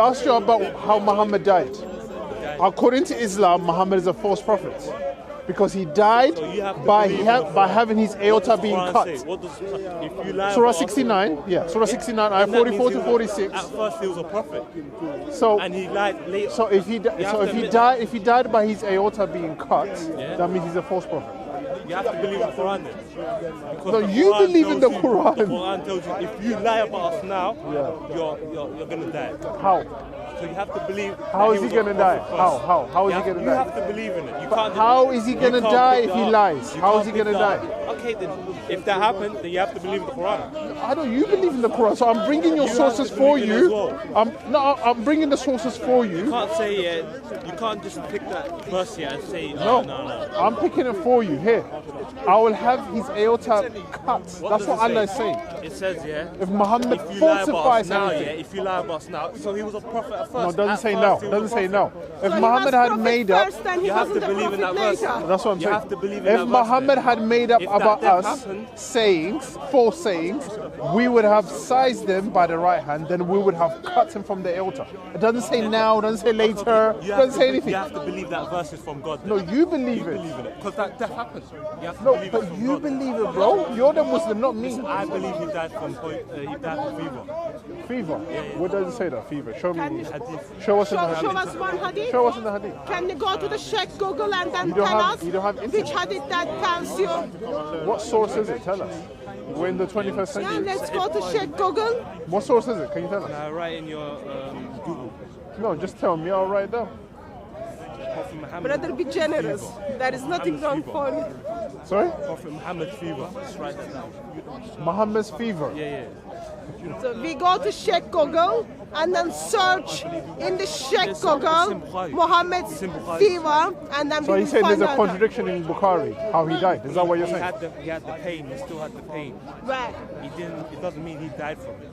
asked you about how Muhammad died. According to Islam, Muhammad is a false prophet because he died by having his aorta being cut. Surah 69, yeah, Surah 69, ayah 44 to 46. At first, he was a prophet. So, and he lied later. So if he died by his aorta being cut, that means he's a false prophet. You have to believe the Quran then. No, you believe in the Quran. The Quran tells you if you lie about us now, you're gonna die. How? So you have to believe. How is he gonna die? How is he gonna die? You have to believe in it. You can't. How is he gonna die if he lies? How is he gonna die? Okay, then if that happened, then you have to believe in the Quran. I don't. You believe in the Quran, so I'm bringing your sources for you. I'm bringing the sources for you. You can't say you can't just pick that verse here and say no. I'm picking it for you here. I will have his aorta cut. That's what Allah is saying. It says if Muhammad falsifies anything, if you lie about us now, so he was a prophet at first. No, doesn't say no. Doesn't say no. If Muhammad had made up, you have to believe in that verse. That's what I'm saying. You have to believe in that verse. If Muhammad had made up about us sayings, false sayings, we would have sized them by the right hand, then we would have cut him from the aorta. It doesn't say now, doesn't say later, doesn't say anything. You have to believe that verse is from God. No, you believe it. Because that death happens. No, but you believe it, bro. You're the Muslim, not me. I believe he died from fever. Fever? Yeah. What does it say that? Fever? Show me. Hadith. Show us in the hadith. Show us one hadith. Show us in the hadith. Can you go to the Sheikh Google and then tell us which hadith that tells you? What source is it? Tell us. We're in the 21st century. Yeah, let's go to Sheikh Google. What source is it? Can you tell us? Write in your Google. No, just tell me. I'll write down. Brother, be generous. There is nothing wrong for you. Sorry? Prophet Muhammad's fever. Just write that down. Muhammad's fever? Yeah. So we go to Sheikh Google and then search in the Sheikh Google Muhammad's fever, and then so we he said find there's a out. contradiction in Bukhari, how he died. Is that what you're saying? He had the pain. He still had the pain. Right. It doesn't mean he died from it.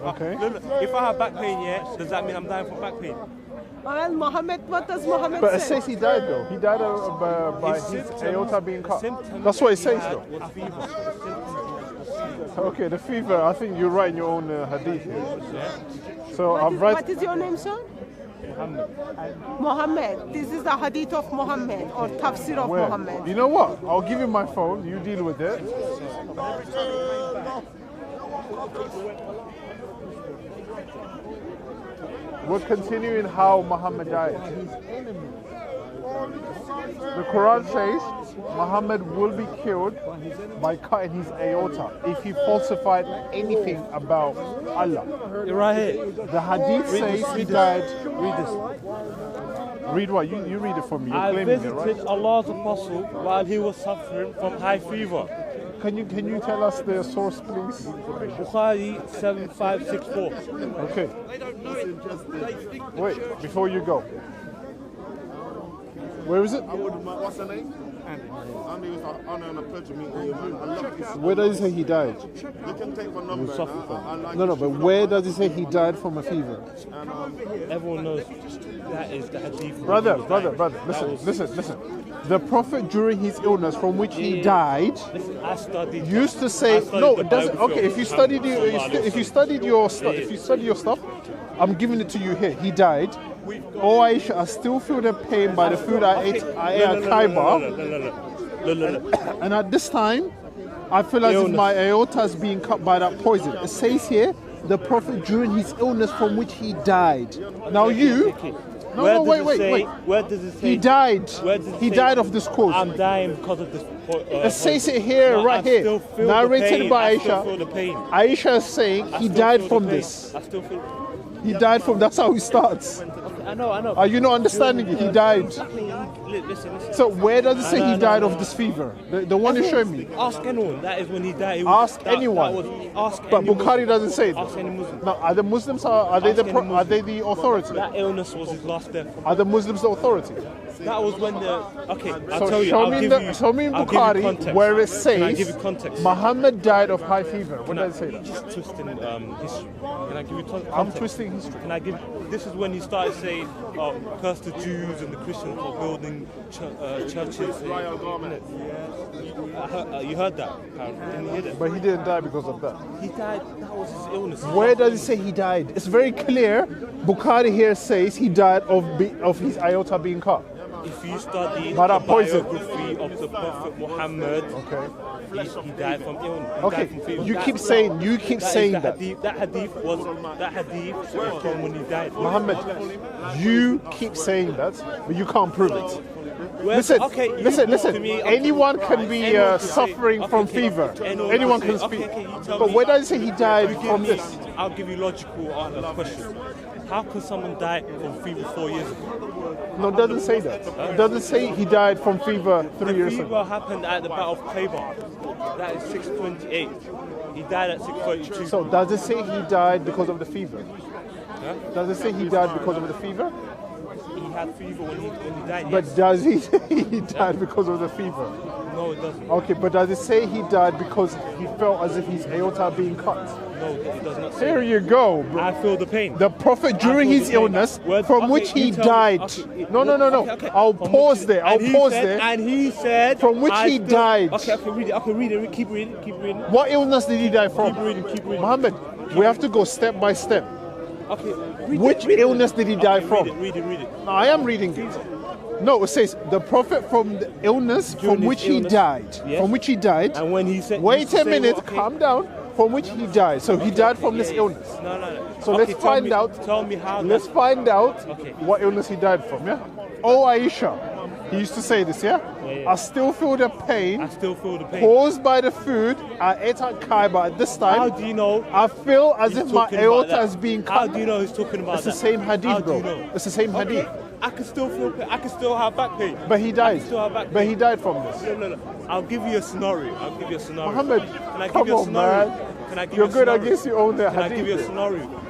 Okay. Look, if I have back pain, does that mean I'm dying from back pain? Well, Muhammad, what does Muhammad But it say? says he died though. He died by his aorta being cut. That's what it says though. Okay, the fever, I think you're right in your own hadith here. So What is your name, sir? Muhammad. This is the hadith of Muhammad or tafsir of Muhammad. You know what? I'll give you my phone. You deal with it. We're continuing how Muhammad died. The Quran says Muhammad will be killed by cutting his aorta if he falsified anything about Allah. You're right here. The hadith says he died. Read this. Read what? You read it for me. You're I claiming it, visited right? Allah's apostle while he was suffering from high fever. Can you tell us the source, please? Bukhari 7564. Okay. Wait, before you go. Where is it? What's her name? Andy was on a pleasure meeting. I love this. Where does it say he died? You can take my number. No, but where does it say he died from a fever? Everyone knows that is the hadith. Brother, listen. The Prophet during his illness from which he died used to say no. It doesn't. Okay, if you studied your stuff, I'm giving it to you here. He died. Oh, Aisha, I still feel the pain by the food I ate at Kaiba. And at this time, I feel as if my aorta is being cut by that poison. It says here, the Prophet during his illness from which he died. Now you... No, wait. Where does it say? He died. He died of this cause. I'm dying because of this. It says it here, right here. Narrated by Aisha. Aisha is saying he died from this. I still feel. He died from. That's how he starts. I know. Are you not understanding it? He died. Listen. So where does it say he died of this fever? The one you showed me. Ask anyone. That is when he died. Ask anyone. But Bukhari doesn't say it. Ask any Muslim. Now, are the Muslims are they the authority? That illness was his last death. Are the Muslims the authority? That was when the I'll So tell you. show me in Bukhari where it says Can I give you context? Muhammad died of high fever. What does it say? Just twisting history. Can I give you context? I'm twisting history. Can I give? This is when he started saying. say, curse the Jews and the Christians for building churches. You heard that, apparently. Didn't you hear that? But he didn't die because of that. He died, that was his illness. Where does it say he died? It's very clear. Bukhari here says he died of his aorta being cut. If you study the poison. biography of the Prophet Muhammad, he died from illness. He died from fever. You keep saying that. That hadith was from when he died. Muhammad, you keep saying that, but you can't prove it. Listen. Anyone can be suffering from fever. Anyone can speak. But where does it say he died from this? I'll give you logical questions. How could someone die from fever 4 years ago? No, it doesn't say that. It doesn't say he died from fever 3 years ago. The fever happened at the Battle of Hyde. That is 628. He died at 632. So does it say he died because of the fever? Huh? Does it say he died because of the fever? He had fever when he died. But yes. does he say he died because of the fever? No, it doesn't. Okay, but does it say he died because he felt as if his aorta being cut? No, it does not say. There you go, bro. I feel the pain. The Prophet during his illness, from which he died. No. I'll pause there. And he said, from which he died. Okay, read it. Okay, read it. Keep reading. What illness did he die from? Keep reading. Muhammad, we have to go step by step. Okay. Which illness did he die from? Read it. No, I am reading it. No, it says the Prophet from the illness from which he died. Yes. From which he died. And when he said, wait a minute, calm down. From which he died. So he died from this illness. No. So let's find out. Tell me how. Let's find out what illness he died from. Yeah. Oh, Aisha. He used to say this. Yeah. I still feel the pain. Caused by the food I ate at Kaiba at this time. How do you know? I feel as if my aorta is being cut. How do you know he's talking about that? It's the same hadith, bro. It's the same hadith. I can still feel pain. I can still have back pain. But he died. But he died from this. No. I'll give you a scenario. Muhammad, can I give come you a on, scenario? man. Can I give You're you a good scenario? against your own hadith. Can I give you a scenario?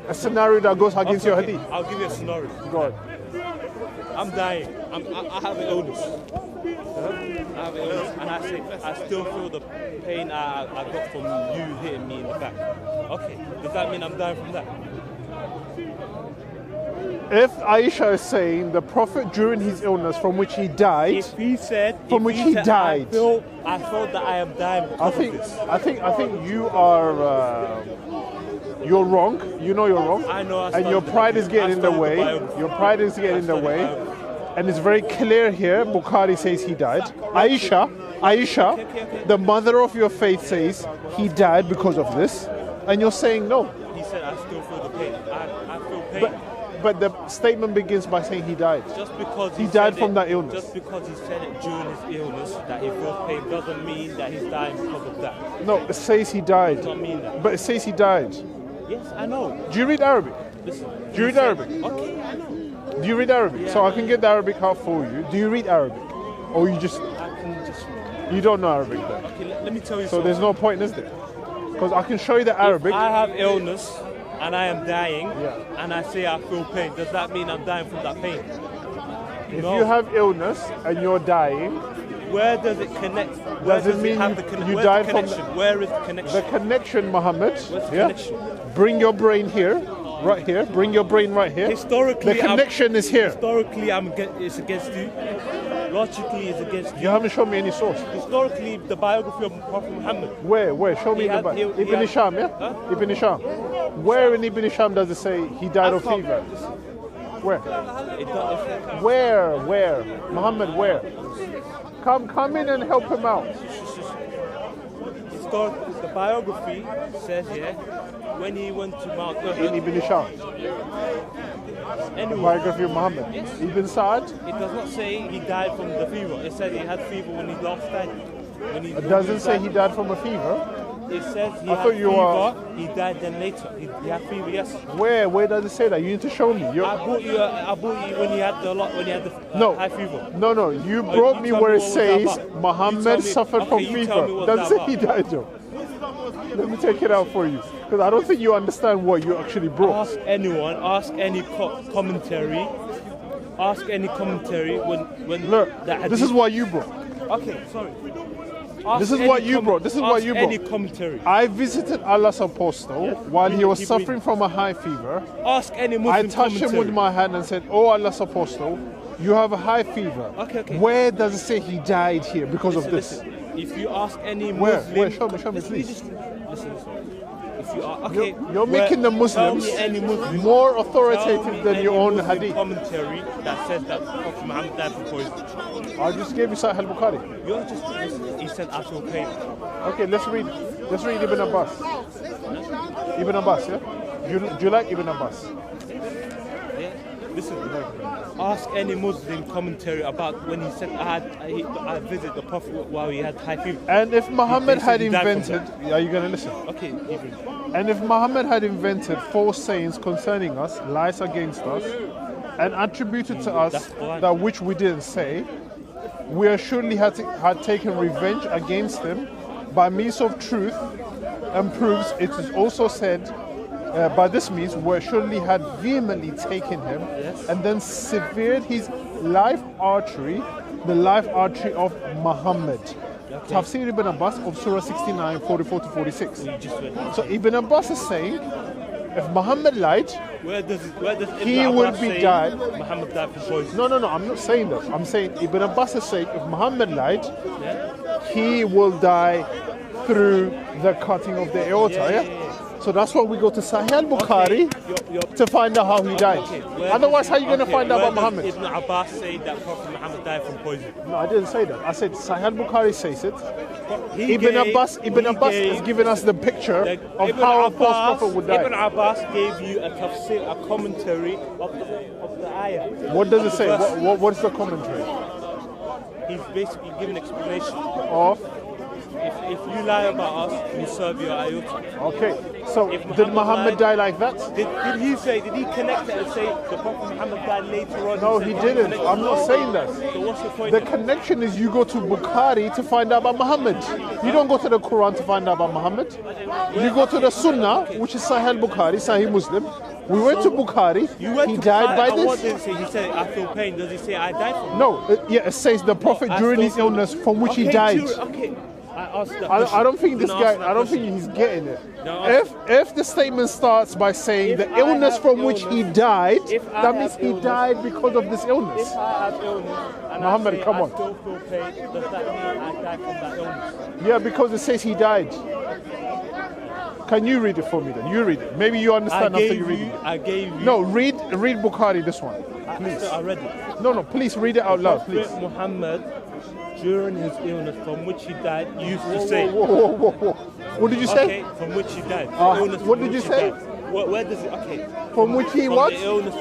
A scenario that goes against your hadith. I'll give you a scenario. Go on. I'm dying. I have an illness. And I say I still feel the pain I got from you hitting me in the back. Okay, does that mean I'm dying from that? If Aisha is saying the Prophet during his illness from which he died, if he said died, I felt that I am dying because of this. I think you are you're wrong. You know you're wrong. I know. And your pride is getting in the way. Your pride is getting in the way. And it's very clear here. Bukhari says he died. Aisha, the mother of your faith, says he died because of this, and you're saying no. He said I still feel the pain. I feel pain. But the statement begins by saying he died. Just because he died from that illness. Just because he said it during his illness that he feels pain doesn't mean that he's dying because of that. No, it says he died. It doesn't mean that. But it says he died. Yes, I know. Do you read Arabic? Listen. Do you read Arabic? Okay, I know. Do you read Arabic? Yeah, so I can get the Arabic out for you. Do you read Arabic? Or you just... I can just... You don't know Arabic then? Okay, let me tell you so something. There's no point, is there? Because I can show you the Arabic. If I have illness and I am dying and I say I feel pain, does that mean I'm dying from that pain? If you have illness and you're dying... Where does it connect? Does it mean you died from... Where is the connection? The connection, Muhammad. Where's the connection? Bring your brain here. Right here. Bring your brain right here. Historically, the connection is here. Historically, it's against you. Logically, it's against you. You haven't shown me any source. Historically, the biography of Prophet Muhammad. Where? Show me the Bible. Ibn Hisham, yeah? Huh? Ibn Hisham. Where in Ibn Hisham does it say he died of fever? Where? Where? Muhammad, where? Come in and help him out. The biography says here when he went to Mount Uhud. In Ibn Hisham. Anyway, the biography of Muhammad. Yes. Ibn Sa'd. It does not say he died from the fever. It says he had fever when he last died. It doesn't say he died from a fever. It says he had fever. He died then later. He had fever. Yes. Where does it say that? You need to show me. I bought you when he had the high fever. No. You brought me where it says Muhammad suffered from fever. Doesn't say he died, Joe. Let me take it out for you, because I don't think you understand what you actually brought. Ask anyone. Ask any commentary. Ask any commentary when. Look, this is what you brought. Okay, sorry. This is what you brought. This is what you brought. Any commentary. I visited Allah's apostle while he was suffering from a high fever. Ask any Muslim I touched him with my hand and said, "Oh Allah's apostle, you have a high fever." Okay. Where does it say he died here because of this? Listen, if you ask any Muslim... Where? Show me, please. Listen. If you are, okay, You're making the Muslims tell me any Muslim, more authoritative than your own Muslim hadith. commentary that says that Prophet Muhammad died from poison. I just gave you Sahih al-Bukhari. You're just listen, he said I feel pain. Okay, let's read Ibn Abbas. Ibn Abbas, yeah? Do you like Ibn Abbas? Yeah. Listen, ask any Muslim commentary about when he said I visited the Prophet while he had high fever. And if Muhammad had invented, are you going to listen? Okay, even. And if Muhammad had invented false sayings concerning us, lies against us, and attributed to us that which we didn't say, we assuredly had taken revenge against him by means of truth and proofs. It is also said, by this means, we assuredly had vehemently taken him and then severed his life artery, the life artery of Muhammad. Okay. Tafsir Ibn Abbas of Surah 69, 44 to 46. So Ibn Abbas is saying, if Muhammad lied, where does he will be died. Muhammad died from poison? No, I'm not saying that. I'm saying Ibn Abbas is saying if Muhammad lied, he will die through the cutting of the aorta. So that's why we go to Sahih al-Bukhari to find out how he died. Otherwise, how are you going to find out about Muhammad? Ibn Abbas say that Prophet Muhammad died from poison? No, I didn't say that. I said Sahih al-Bukhari says it. Ibn Abbas is giving us the picture of how a false prophet would die. Ibn Abbas gave you a tafsir, a commentary of the ayah. What does it say? What's the commentary? He's basically giving an explanation of... If you lie about us, we serve your ayuta. Okay, so did Muhammad die like that? Did he connect it and say the Prophet Muhammad died later on? No, he didn't. I'm not saying that. So what's the point? The connection is you go to Bukhari to find out about Muhammad. You don't go to the Quran to find out about Muhammad. You go to the Sunnah, which is Sahih al-Bukhari, Sahih Muslim. We went to Bukhari. He died by this. What did he say? He said, I feel pain. Does he say, I died from it? No, it says the Prophet during his illness from which he died. Okay. I don't think this guy, I don't think he's getting it. If the statement starts by saying the illness from which he died, that means he died because of this illness. If I have illness and Muhammad, come on. I still feel pain, does that mean I died from that illness? Yeah, because it says he died. Can you read it for me then? You read it. Maybe you understand after you read it. I gave you. No, read Bukhari, this one. Please. I read it. No, please read it out loud, please. Muhammad, during his illness from which he died, used to say. Whoa. What did you say? Okay, from which he died. What did you say? Where does it? Okay. From which he what?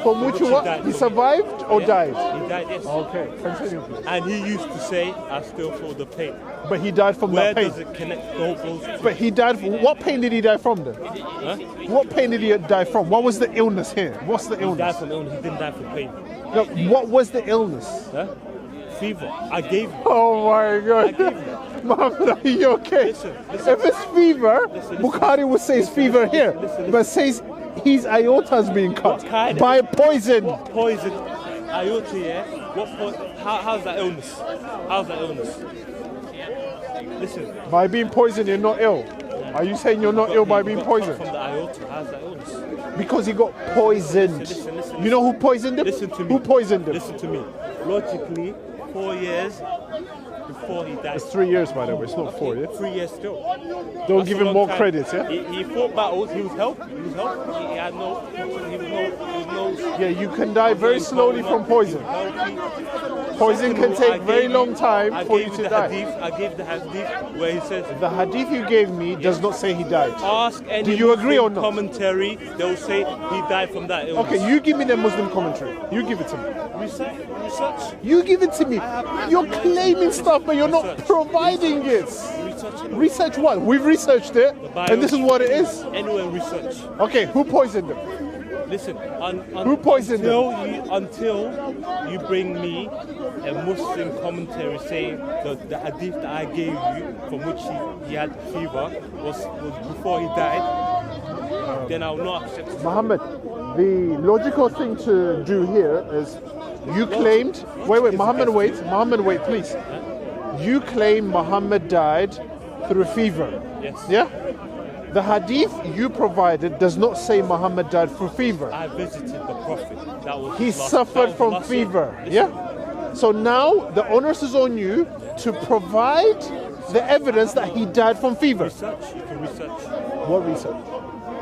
From which he what? He survived or died? He died, yes. Okay, continue please. And he used to say, I still feel the pain. But he died from that pain. Where does it connect those? But he died from, what pain did he die from then? Huh? What pain did he die from? What was the illness here? What's the illness? He died from illness, he didn't die from pain. No, what was the illness? Huh? Fever. I gave you. Oh my God. Muhammad, are you okay? Listen. If it's fever, Bukhari would say it's fever here. But says his aorta is being cut by poison. What poison? Aorta, yeah? How's that illness? How's that illness? Listen. By being poisoned, you're not ill. Are you saying you're not ill by being poisoned? From the aorta, how's that illness? Because he got poisoned. Listen. You know who poisoned him? Listen to me. Who poisoned him? Listen to me. Logically, 4 years before he died. It's 3 years, by the way. It's not 4 years. 3 years still. Don't give him more credits, yeah? He fought battles. He was healthy. He had no. Yeah, you can die very slowly from poison. Poison can take very long time for you to die. I gave the hadith where he says. The hadith you gave me does not say he died. Ask any Do you agree or not? Commentary, they'll say he died from that illness. Okay, you give me the Muslim commentary. You give it to me. Research. You give it to me. You're claiming stuff, but you're not providing it. Research what? We've researched it, and this is what it is. Anyway, research. Okay, who poisoned him? Listen, who poisoned him? Until you bring me a Muslim commentary saying the hadith that I gave you, from which he had fever, was before he died, then I will not accept it. Muhammad, the logical thing to do here is you claimed. Wait, Muhammad, wait, please. You claim Muhammad died through fever. Yes. Yeah? The hadith you provided does not say Muhammad died through fever. I visited the Prophet. That was He suffered from fever. Yeah? So now the onus is on you to provide the evidence that he died from fever. Research. You can research. What research?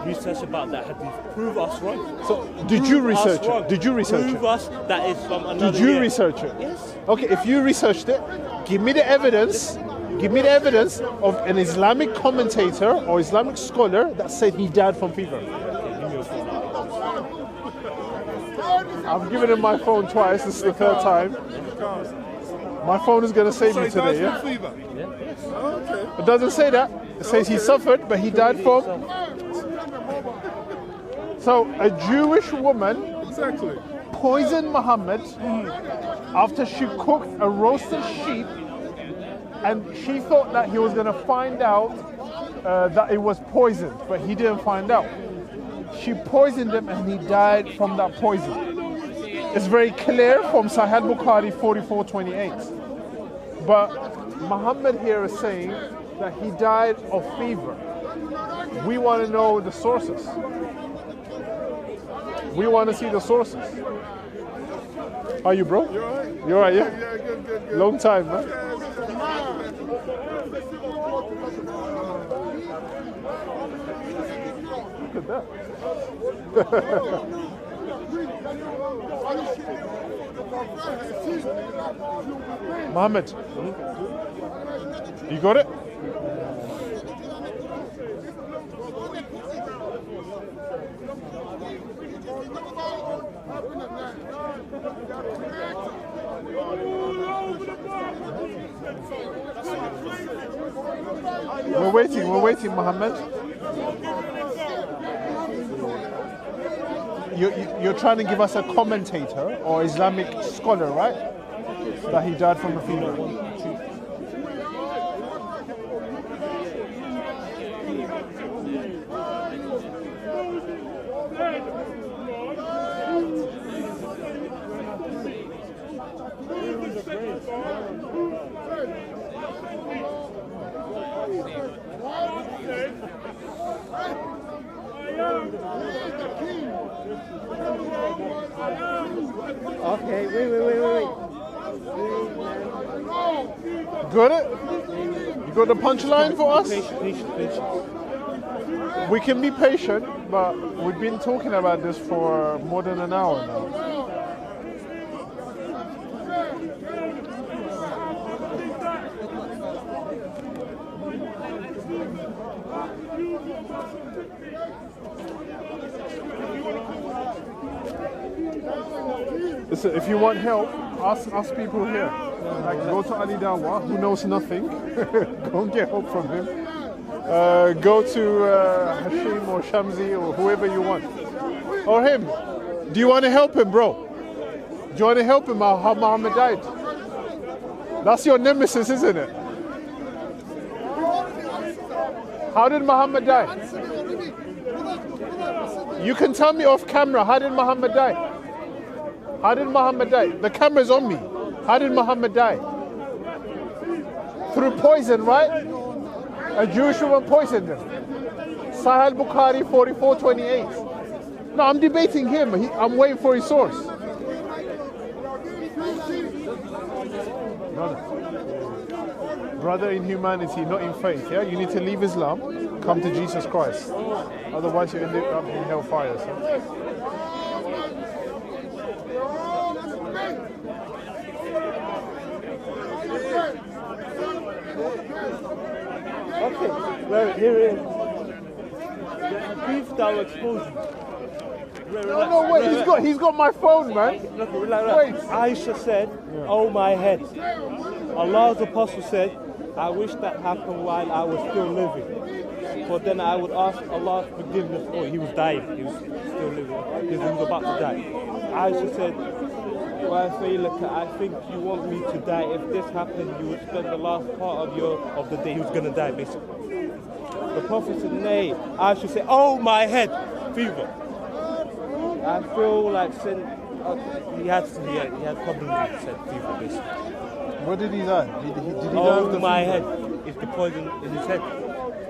Research about that hadith. Prove us wrong. So did you research it? Did you research Prove it? us that it's from another Did you year. research it? Yes. Okay, if you researched it, give me the evidence. Give me the evidence of an Islamic commentator or Islamic scholar that said he died from fever. I've given him my phone twice. This is the third time. My phone is going to save me today. Yeah? It doesn't say that. It says he suffered, but he died from. So a Jewish woman poisoned Muhammad after she cooked a roasted sheep, and she thought that he was going to find out that it was poisoned, but he didn't find out. She poisoned him and he died from that poison. It's very clear from Sahih Bukhari 44:28. But Muhammad here is saying that he died of fever. We want to know the sources. We want to see the sources. How are you, bro? You alright? You alright, yeah? Yeah, good. Long time, man. Look at that. Mohammed, you got it? We're waiting, Mohammed. You're trying to give us a commentator or Islamic scholar, right? That he died from a fever. Okay, wait. Got it? You got the punchline for us? Patient. We can be patient, but we've been talking about this for more than an hour now. Listen, if you want help, ask people here. Like, go to Ali Dawa, who knows nothing. Go and get help from him. Go to Hashim or Shamsi or whoever you want. Or him. Do you want to help him, bro? Do you want to help him how Muhammad died? That's your nemesis, isn't it? How did Muhammad die? You can tell me off camera, how did Muhammad die? How did Muhammad die? The camera's on me. How did Muhammad die? Through poison, right? A Jewish woman poisoned him. Sahih Bukhari 44:28. No, I'm debating him. I'm waiting for his source. Brother in humanity, not in faith. Yeah, you need to leave Islam, come to Jesus Christ. Otherwise, you end up in hellfire. So. Okay, well, here it is. The beef that will expose you. No, wait, he's got my phone, man. Look, relax. Wait. Aisha said, oh my head. Allah's apostle said, I wish that happened while I was still living. For then I would ask Allah's forgiveness. Oh, he was dying. He was still living. Because he was about to die. Aisha said, well, I think you want me to die. If this happened, you would spend the last part of the day. He was going to die, basically. The Prophet said, nay. Aisha said, oh my head, fever. I feel like he had probably said fever, basically. Where did he die? Did he die of Oh, the my fever? head. It's the poison in his head.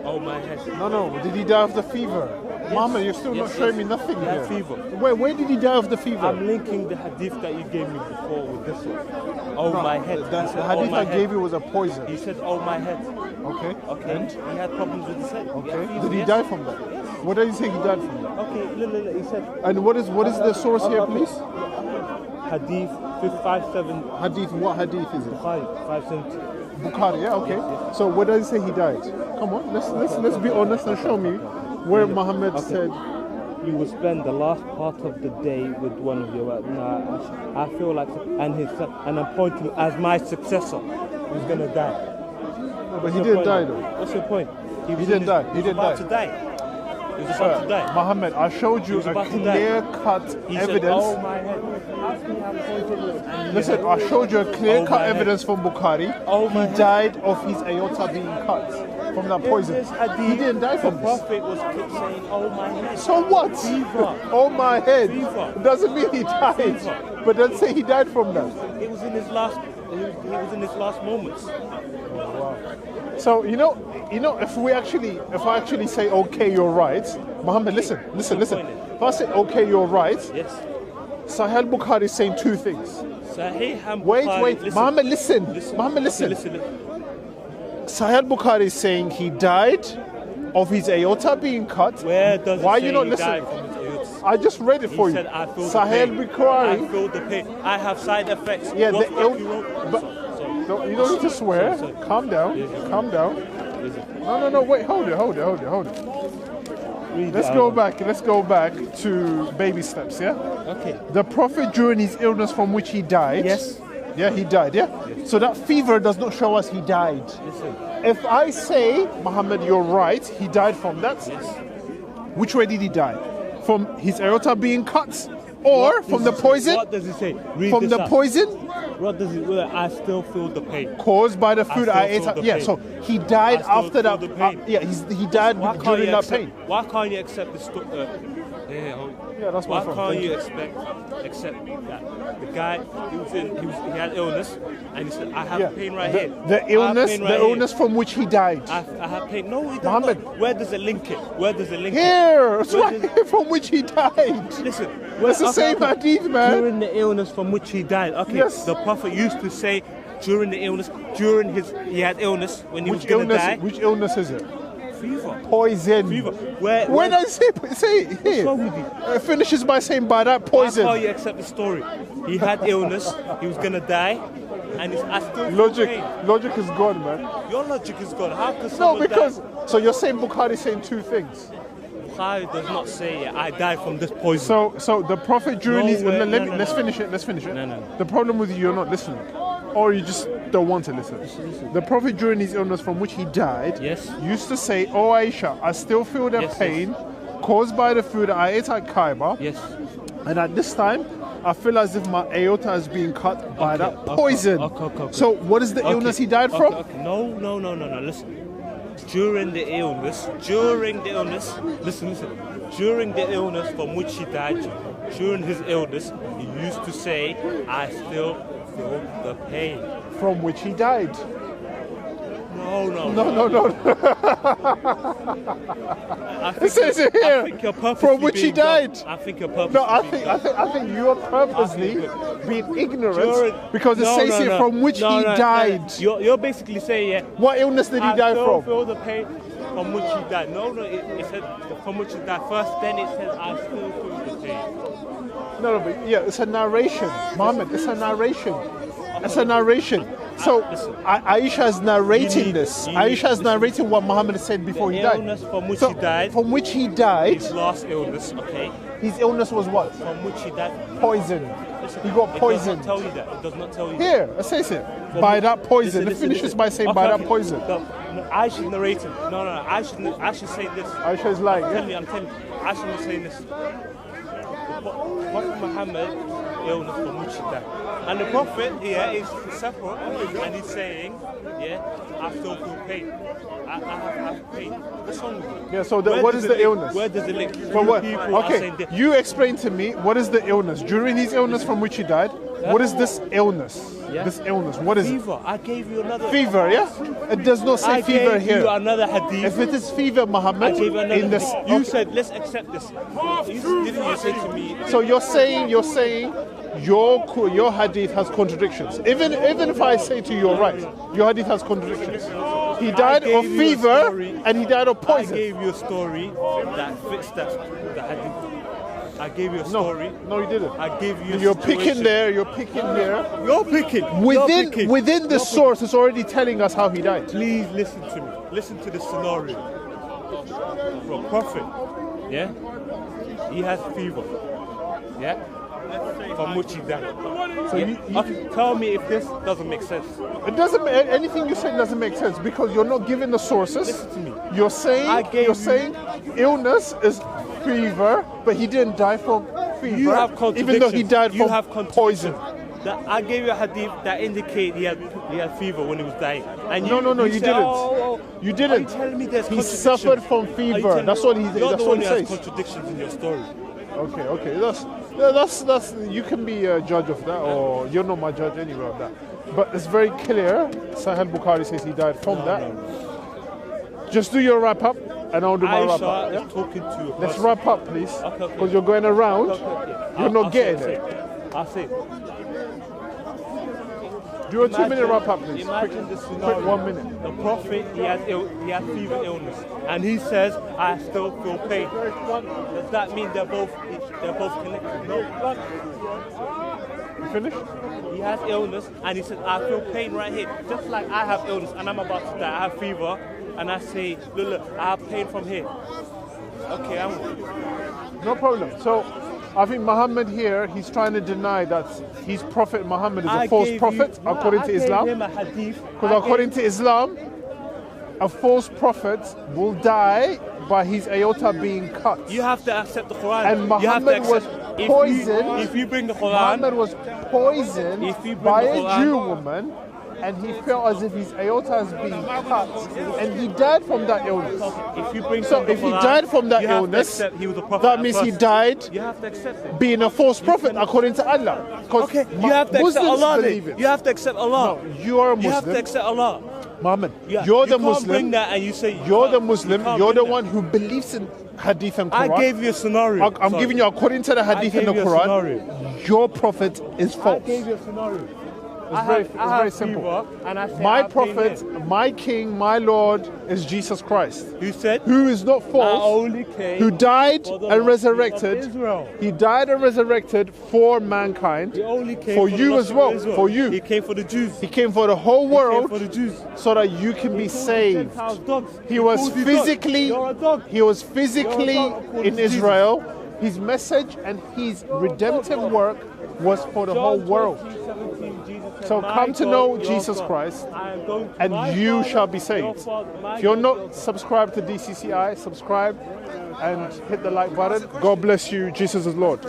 Oh, my head. No. Did he die of the fever? Muhammad, you're still not showing me nothing He had here. fever. Where did he die of the fever? I'm linking the hadith that you gave me before with this one. Oh, my head. The He said, hadith my I head. gave you was a poison. He said, oh, my head. Okay. Okay. And? He had problems with his head. Okay. fever, Did he yes. die from that? What does he say he died from that? Okay, look, he said And what is the source here, please? hadith 557 Hadith. What hadith is it? Bukhari 570. Bukhari. Yeah. Okay. So what does he say he died? Come on. Let's be honest and show me where Muhammad said. You will spend the last part of the day with one of your. I feel like, and his son, and I'm pointing as my successor, who's gonna die. No, but he didn't die though. What's your point? He didn't die. He didn't about die. to die. He was about to die. Muhammad, I showed you was a about to die. clear-cut He said, evidence. oh my head. Ask me how pointed and Listen, I showed you a clear-cut my head. evidence from Bukhari. Oh my He head. died of his aorta being cut from that poison. In this hadith, He didn't die from the this. Prophet was saying, oh my head. So what? Fever. Oh my head. Fever. Doesn't mean he died. Fever. But doesn't say he died from that. It was in his last. He was in his last moments. So you know, if I actually say okay, you're right, Muhammad, listen. If I say okay, you're right, Yes. Sahih Bukhari is saying two things. Sahih and Wait, Bukhari- Muhammad, listen. Muhammad, Okay, listen. Sahih Bukhari is saying he died of his aorta being cut. Where does Why it say you not he died listening? from his aorta? I just read it for He you. said, I feel the Sahih pain. Bukhari. I feel the pain. I have side effects. Yeah, What the fuck you wrote? but no, you don't need to swear. Sorry. Calm down. Yes. Calm down. Is it? No. Wait. Hold it. Read Let's it go out. back. Let's go back to baby steps. Yeah. Okay. The Prophet during his illness from which he died. Yes. Yeah, he died. Yeah. So that fever does not show us he died. Listen. If I say, Muhammad, you're right, he died from that. Yes. Which way did he die? From his aorta being cut, or from the poison? What does it say? Read From this the out. poison What does it? Well, I still feel the pain. caused by the food I still ate. feel the Yeah. pain. So he died I still after that. feel the pain. Yeah. He died Why can't during you that accept, pain. Why can't you accept the story? Yeah, that's my Why fault. can't Thank you you. accept that the guy he had illness and he said I have pain right here. The I have illness, pain the right illness from which he died. here. I have pain. No, he does Muhammad. not. Where does it link it? Where does it link Here, it's Where right does- here from which he died. it? Listen, It's the same hadith, man. During the illness from which he died. Okay, Yes. the Prophet used to say during the illness, he had illness when he was Which going to illness? die. Which illness is it? Fever. Poison. Fever. Where Where does it say it here? wrong with you? It finishes by saying by that Why poison. can't you accept the story? He had illness, he was gonna die, and I still feel Logic, pain. logic is gone, man. Your logic is gone. How could No, someone because die? so you're saying Bukhari is saying two things. Bukhari does not say I died from this poison. So the Prophet during No his way, let's no. finish it. Let's finish it. No. The problem with you, you're not listening, or you just don't want to listen. The Prophet during his illness from which he died, Yes. used to say, "Oh Aisha, I still feel the Yes, pain caused by the food I ate at Kaiba, Yes. and at this time." I feel as if my aorta is being cut by that okay, poison. okay. So, what is the illness he died from? Okay. No. Listen. During the illness, listen. During the illness from which he died, during his illness, he used to say, I still feel the pain. From which he died. No. No. I think It says it I here. think you're purposely From which he being dumb. died. I think you're purposely No, I being think dumb. you are purposely being ignorant During- because it says here from which he died. You're basically saying, yeah. What illness did he die I still from? feel the pain from which he died. No, it said from which he died first, then it says I still feel the pain. No, but yeah, it's a narration, Muhammad. It's a narration. It's a narration. So Listen. Aisha is narrating You need- this. you need- Aisha is listen. narrating what Muhammad said before he died. Illness from which So, he died. From which he died. His last illness, okay, His illness was what? from which he died. Poison. Listen, He got It poisoned. does not tell you that. It does not tell you. Here, it says it. From By which- that poison. Listen, It finishes listen. by saying Okay, by okay. that poison. No, I should narrate it. No, I should say this. Aisha is lying. I'm telling you, I should not say this. Prophet Muhammad, illness from which he died. And the Prophet here is separate and he's saying, yeah, I still feel pain. I have pain. What's wrong with you? Yeah, so what is the illness? Where does it link? From what? People are Okay, saying this. you explain to me, what is the illness? During his illness from which he died, what is this illness? Yeah. This illness, what is it? Fever. I gave you another. Fever, yeah? It does not say I fever gave here. you another hadith. If it is fever, I Muhammad, gave you another in this, hadith. You said, let's accept this. Didn't you say to me? so you're saying your hadith has contradictions. Even if I say to you, you're right, your hadith has contradictions. He died gave of you a fever story. and he died of I poison. gave you a story that fits that hadith. I gave you a No, story. no, you didn't. I gave you. You're a situation. picking there. You're picking here. You're picking. Within the source, it's already telling us how he died. Please listen to me. Listen to the scenario. Bro, Prophet, yeah, he has fever, yeah, from which he died. So Yeah. Okay, tell me if this doesn't make sense. it doesn't. Anything you say doesn't make sense because you're not giving the sources. Listen to me. You're saying illness is fever, but he didn't die from fever. You have even though he died you from have poison. That I gave you a hadith that indicate he had fever when he was dying. And No, you said, didn't. Oh, You Are didn't. you telling me there's He contradictions? suffered from Are you fever. telling That's me- what he. You're That's the what one he who has says. contradictions in your story. Okay. That's you can be a judge of that, or you're not my judge anyway of that. But it's very clear. Sahih Bukhari says he died from that. Just do your wrap up, and I'll do my wrap up. Aisha Yeah? is talking to a Let's person. wrap up, please, Okay. because you're going around. You're not getting it. I'll say it. Do a 2-minute wrap up, please. Imagine the scenario. Quick 1 minute. The Prophet, he has fever illness, and he says, "I still feel pain." Does that mean they're both connected? No. You finished? He has illness, and he says, "I feel pain right here," just like I have illness, and I'm about to die. I have fever, and I say, "Look, I have pain from here." Okay, I'm. No problem. So, I think Muhammad here, he's trying to deny that his prophet Muhammad is a false prophet according to Islam. Because according to Islam, a false prophet will die by his aorta being cut. You have to accept the Quran. And You have to Muhammad was accept- poisoned. If you bring the Muhammad Quran, was poisoned If you bring by the a Quran- Jew woman, and he felt as if his aorta has been cut, and he died from that illness. if you bring So from the if he Quran, died from that you have to illness, accept he was a prophet that at means he first. died You have to accept it. being a false prophet according to Allah. 'Cause Okay, you have to accept Muslims Allah. believe Then. it. You have to accept Allah. No, you are a You have to Muslim. accept Allah. Muhammad, Yeah, you're you the can't bring Muslim. that and you say You're the can't- Muslim. you can't You're the bring one who believes in Hadith and that. Quran. I gave you a scenario. I'm giving you according to the Hadith and the gave you a Quran. scenario. Your prophet is I false. gave you a scenario. It's very simple. Fever, and I say, My I have pain prophet, here. my king, my Lord is Jesus Christ, Who said? who is not I false, only came who died for the and lost resurrected. of Israel. He died and resurrected for mankind, He only came for the you lost as of well, Israel. for you. He came for the Jews. He came for the whole He came world for the Jews. so that you can be He called the saved. Gentiles dogs. He was called you physically, dog. You're a dog. he was physically You're a dog according in to Jesus. Israel. His message and his redemptive work was for the whole John world. 14:17, Jesus said, So "My come to God, know your Jesus God. Christ, I am going to and my you Father, shall be your saved. Father, my If you're God, not your God." subscribed to DCCI, subscribe and hit the like button. God bless you. Jesus is Lord.